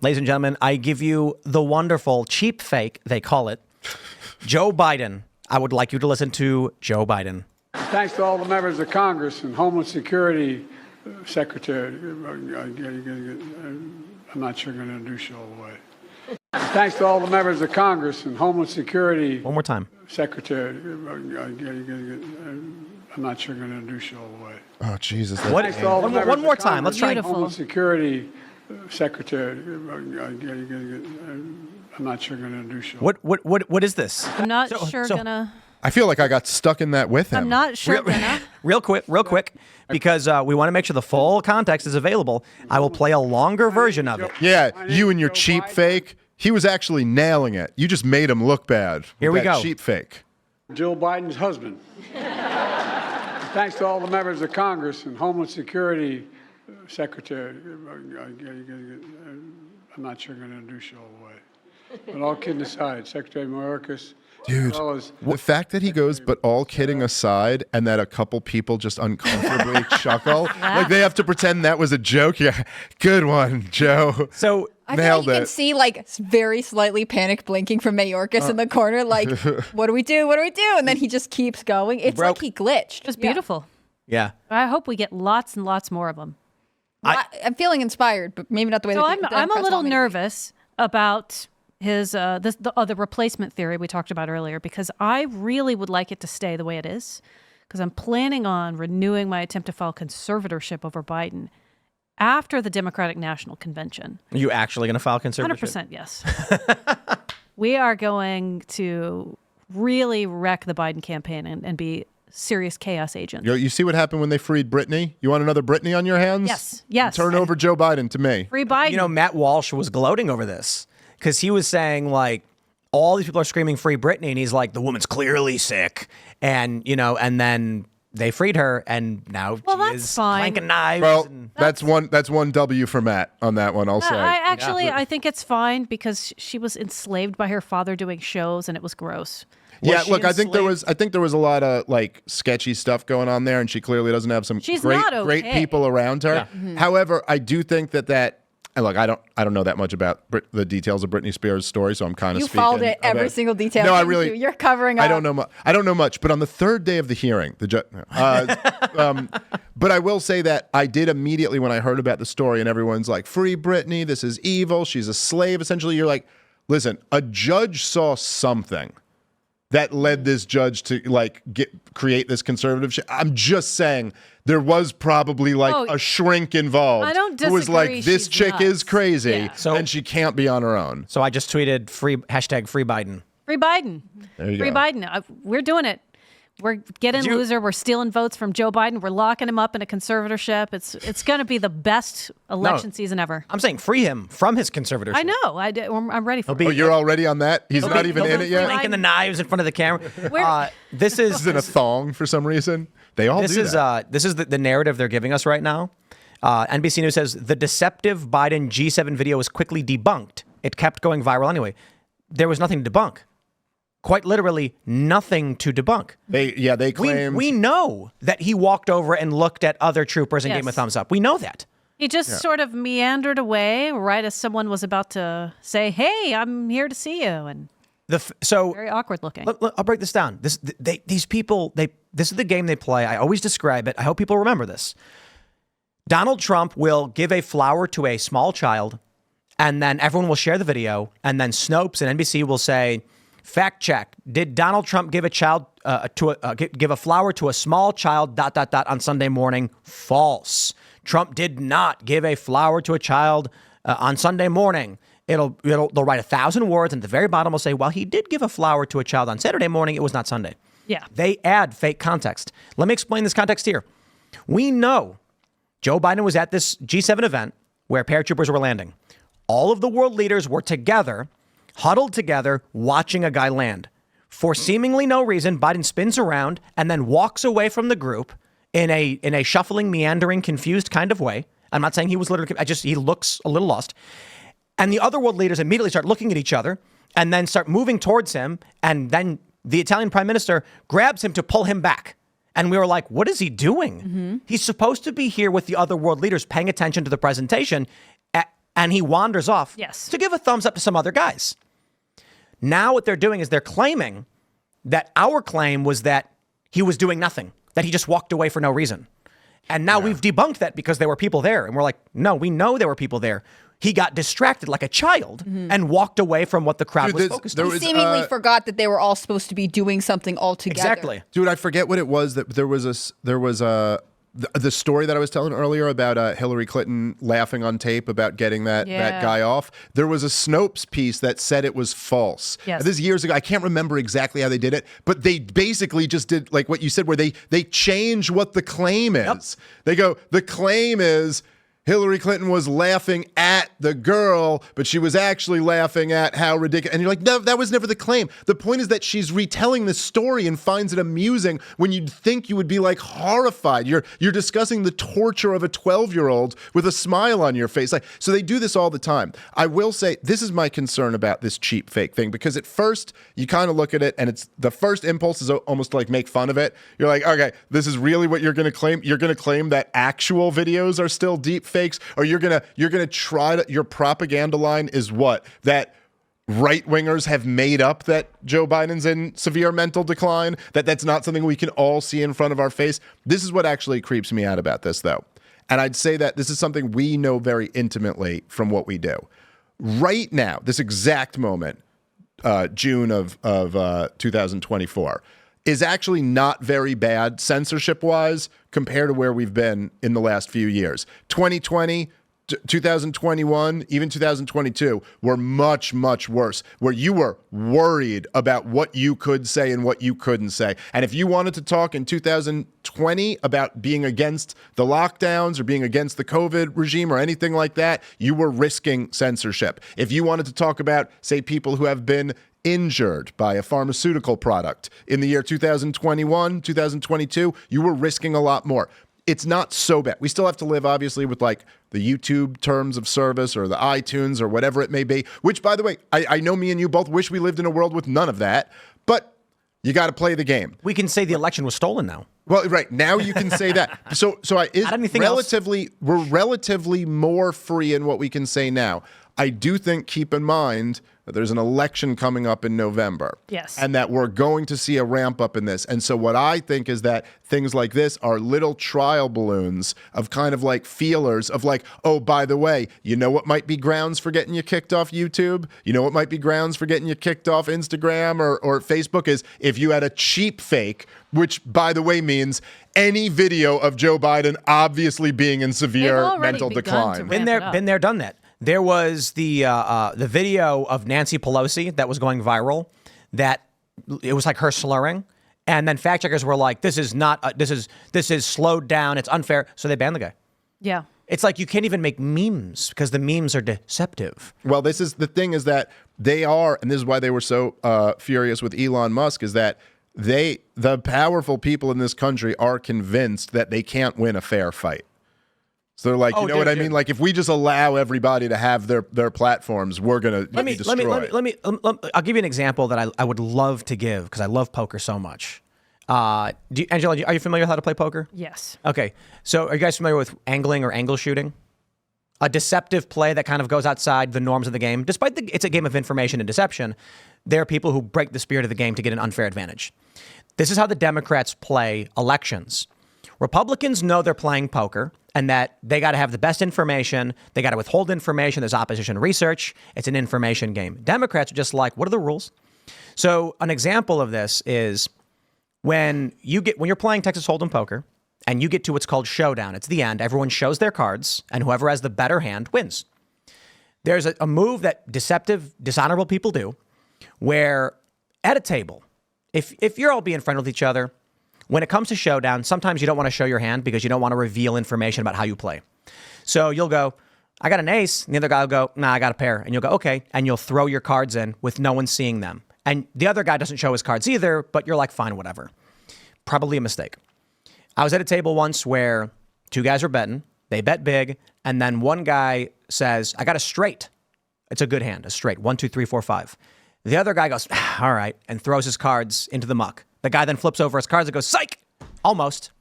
Ladies and gentlemen, I give you the wonderful cheap fake, they call it, Joe Biden. I would like you to listen to Joe Biden. Thanks to all the members of Congress and Homeland Security Secretary. I'm not sure I'm going to introduce you all the way. Thanks to all the members of Congress and Homeland Security. One more time. Secretary. I'm not sure I'm going to introduce you all the way. Oh, Jesus. One more time. Let's try. Homeland Security Secretary. I'm not sure I'm going to introduce you all. What is this? I'm not gonna. I feel like I got stuck in that with him. I'm not sure gonna. Real quick, because we want to make sure the full context is available. I will play a longer version of it. Yeah, you and your cheap fake. He was actually nailing it. You just made him look bad. Here we go. Cheap fake. Jill Biden's husband. Thanks to all the members of Congress and Homeland Security Secretary. I'm not sure I'm going to introduce you all the way. But all kidding aside, Secretary Mayorkas. Dude, the fact that he goes, but all kidding aside, and that a couple people just uncomfortably chuckle, like they have to pretend that was a joke. Yeah, good one, Joe. So I feel like you can see like very slightly panic blinking from Mayorkas in the corner, like, what do we do? What do we do? And then he just keeps going. It's like he glitched. It was beautiful. Yeah. I hope we get lots and lots more of them. I'm feeling inspired, but maybe not the way So that I'm a little nervous about his the replacement theory we talked about earlier, because I really would like it to stay the way it is, because I'm planning on renewing my attempt to file conservatorship over Biden after the Democratic National Convention. Are you actually going to file conservatorship? 100% yes. We are going to really wreck the Biden campaign and be serious chaos agents. You see what happened when they freed Britney? You want another Britney on your hands? Yes. Turn over Joe Biden to me. Free Biden. You know, Matt Walsh was gloating over this because he was saying, like, all these people are screaming free Britney, and he's like, the woman's clearly sick. And, you know, and then they freed her, and now she is clanking knives. Well, that's one W for Matt on that one, I'll say. I think it's fine, because she was enslaved by her father doing shows, and it was gross. Yeah, look, I think there was a lot of like sketchy stuff going on there, and she clearly doesn't have some great people around her. Yeah. Mm-hmm. However, I do think that and look, I don't know that much about the details of Britney Spears' story, so I'm kind of speaking. You followed it every single detail. No, I really. You're covering up. I don't know much, but on the third day of the hearing, but I will say that I did immediately when I heard about the story, and everyone's like, "Free Britney! This is evil. She's a slave." Essentially, you're like, "Listen, a judge saw something that led this judge to create this conservative shit." I'm just saying there was probably a shrink involved. I don't disagree. Who was like, this chick nuts. is crazy, yeah. and she can't be on her own. So I just tweeted free Biden. Free Biden. There you Free go. Biden. We're doing it. We're getting loser. We're stealing votes from Joe Biden. We're locking him up in a conservatorship. It's going to be the best election season ever. I'm saying free him from his conservatorship. I know. I'm ready for it. Oh, you're already on that? He's not even in it yet? Clanking the knives in front of the camera. This is in a thong for some reason. They all do that. This is the narrative they're giving us right now. NBC News says the deceptive Biden G7 video was quickly debunked. It kept going viral anyway. There was nothing to debunk. Quite literally nothing to debunk. They claimed. We know that he walked over and looked at other troopers and gave him a thumbs up. We know that. He just sort of meandered away right as someone was about to say, "Hey, I'm here to see you," and very awkward looking. I'll break this down. These people, this is the game they play. I always describe it. I hope people remember this. Donald Trump will give a flower to a small child, and then everyone will share the video, and then Snopes and NBC will say, fact check. Did Donald Trump give give a flower to a small child ... on Sunday morning? False. Trump did not give a flower to a child on Sunday morning. They'll write 1,000 words, and at the very bottom will say, well, he did give a flower to a child on Saturday morning. It was not Sunday. Yeah. They add fake context. Let me explain this context here. We know Joe Biden was at this G7 event where paratroopers were landing. All of the world leaders were together, huddled together, watching a guy land. For seemingly no reason, Biden spins around and then walks away from the group in a shuffling, meandering, confused kind of way. I'm not saying he was literally, he looks a little lost. And the other world leaders immediately start looking at each other and then start moving towards him. And then the Italian prime minister grabs him to pull him back. And we were like, what is he doing? Mm-hmm. He's supposed to be here with the other world leaders paying attention to the presentation. and he wanders off Yes. to give a thumbs up to some other guys. Now what they're doing is they're claiming that our claim was that he was doing nothing, that he just walked away for no reason. And now we've debunked that because there were people there. And we're like, no, we know there were people there. He got distracted like a child and walked away from what the crowd was focused on. He seemingly forgot that they were all supposed to be doing something altogether. Exactly. Dude, I forget what it was that there was the story that I was telling earlier about Hillary Clinton laughing on tape about getting that guy off. There was a Snopes piece that said it was false. Yes. This is years ago. I can't remember exactly how they did it, but they basically just did like what you said, where they change what the claim is. Yep. They go, the claim is Hillary Clinton was laughing at the girl, but she was actually laughing at how ridiculous. And you're like, no, that was never the claim. The point is that she's retelling the story and finds it amusing when you'd think you would be like horrified. You're discussing the torture of a 12-year-old with a smile on your face. Like, so they do this all the time. I will say this is my concern about this cheap fake thing, because at first you kind of look at it and it's the first impulse is almost to like make fun of it. You're like, okay, this is really what you're going to claim. You're going to claim that actual videos are still deep fakes, or you're gonna try to, your propaganda line is what? That right-wingers have made up that Joe Biden's in severe mental decline, that's not something we can all see in front of our face. This is what actually creeps me out about this, though. And I'd say that this is something we know very intimately from what we do. Right now, this exact moment, June of 2024, is actually not very bad censorship-wise compared to where we've been in the last few years. 2020, 2021, even 2022 were much, much worse, where you were worried about what you could say and what you couldn't say. And if you wanted to talk in 2020 about being against the lockdowns or being against the COVID regime or anything like that, you were risking censorship. If you wanted to talk about, say, people who have been injured by a pharmaceutical product in the year 2021, 2022, you were risking a lot more. It's not so bad. We still have to live, obviously, with like the YouTube terms of service or the iTunes or whatever it may be, which, by the way, I know me and you both wish we lived in a world with none of that, but you got to play the game. We can say the election was stolen now. Well, right now you can say that. We're relatively more free in what we can say now. I do think, keep in mind, that there's an election coming up in November. Yes. And that we're going to see a ramp up in this. And so what I think is that things like this are little trial balloons of kind of like feelers of like, oh, by the way, you know what might be grounds for getting you kicked off YouTube? You know what might be grounds for getting you kicked off Instagram or Facebook is if you had a cheap fake, which, by the way, means any video of Joe Biden obviously being in severe mental decline. Been there, done that. There was the video of Nancy Pelosi that was going viral. That it was like her slurring, and then fact checkers were like, "This is not. This is slowed down. It's unfair." So they banned the guy. Yeah. It's like you can't even make memes because the memes are deceptive. Well, this is the thing is that they are, and this is why they were so furious with Elon Musk, is that the powerful people in this country are convinced that they can't win a fair fight. So they're like, what I mean? Like, if we just allow everybody to have their platforms, we're going to be destroyed. I'll give you an example that I would love to give because I love poker so much. Angela, are you familiar with how to play poker? Yes. Okay. So are you guys familiar with angling or angle shooting? A deceptive play that kind of goes outside the norms of the game. Despite it's a game of information and deception, there are people who break the spirit of the game to get an unfair advantage. This is how the Democrats play elections. Republicans know they're playing poker and that they got to have the best information. They got to withhold information. There's opposition research. It's an information game. Democrats are just like, what are the rules? So an example of this is when you're playing Texas Hold'em poker and you get to what's called showdown. It's the end. Everyone shows their cards and whoever has the better hand wins. There's a move that deceptive, dishonorable people do where at a table, if you're all being friendly with each other, when it comes to showdown, sometimes you don't want to show your hand because you don't want to reveal information about how you play. So you'll go, I got an ace. And the other guy will go, nah, I got a pair. And you'll go, okay. And you'll throw your cards in with no one seeing them. And the other guy doesn't show his cards either, but you're like, fine, whatever. Probably a mistake. I was at a table once where two guys were betting. They bet big. And then one guy says, I got a straight. It's a good hand, a straight. 1, 2, 3, 4, 5. The other guy goes, all right, and throws his cards into the muck. The guy then flips over his cards and goes, psych, almost.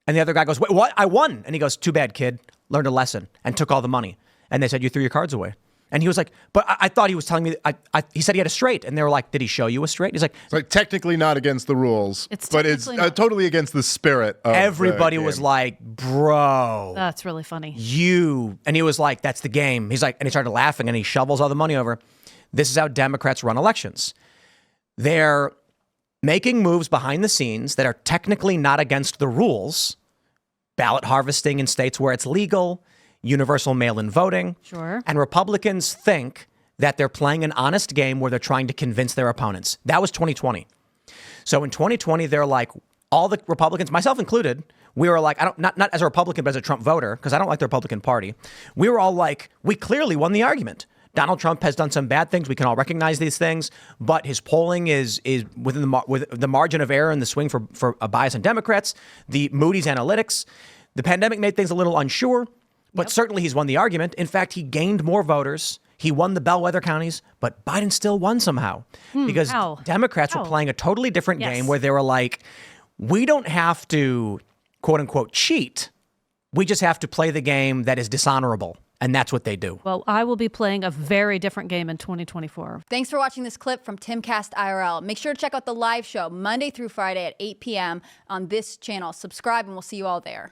And the other guy goes, wait, what? I won. And he goes, too bad, kid. Learned a lesson and took all the money. And they said, you threw your cards away. And he was like, but I thought he was telling me, he said he had a straight. And they were like, did he show you a straight? He's like, It's like technically not against the rules, but it's totally against the spirit of everybody the game. was like, bro. That's really funny. And he was like, that's the game. He's like, and he started laughing and he shovels all the money over. This is how Democrats run elections. They're making moves behind the scenes that are technically not against the rules. Ballot harvesting in states where it's legal, universal mail-in voting. Sure. And Republicans think that they're playing an honest game where they're trying to convince their opponents. That was 2020. So in 2020, they're like, all the Republicans, myself included, we were like, not as a Republican, but as a Trump voter, because I don't like the Republican Party. We were all like, we clearly won the argument. Donald Trump has done some bad things. We can all recognize these things, but his polling is within the margin of error and the swing for a bias on Democrats. The Moody's analytics, the pandemic made things a little unsure, but certainly he's won the argument. In fact, he gained more voters. He won the bellwether counties, but Biden still won somehow because Democrats were playing a totally different game where they were like, we don't have to, quote unquote, cheat. We just have to play the game that is dishonorable. And that's what they do. Well, I will be playing a very different game in 2024. Thanks for watching this clip from Timcast IRL. Make sure to check out the live show Monday through Friday at 8 p.m. on this channel. Subscribe and we'll see you all there.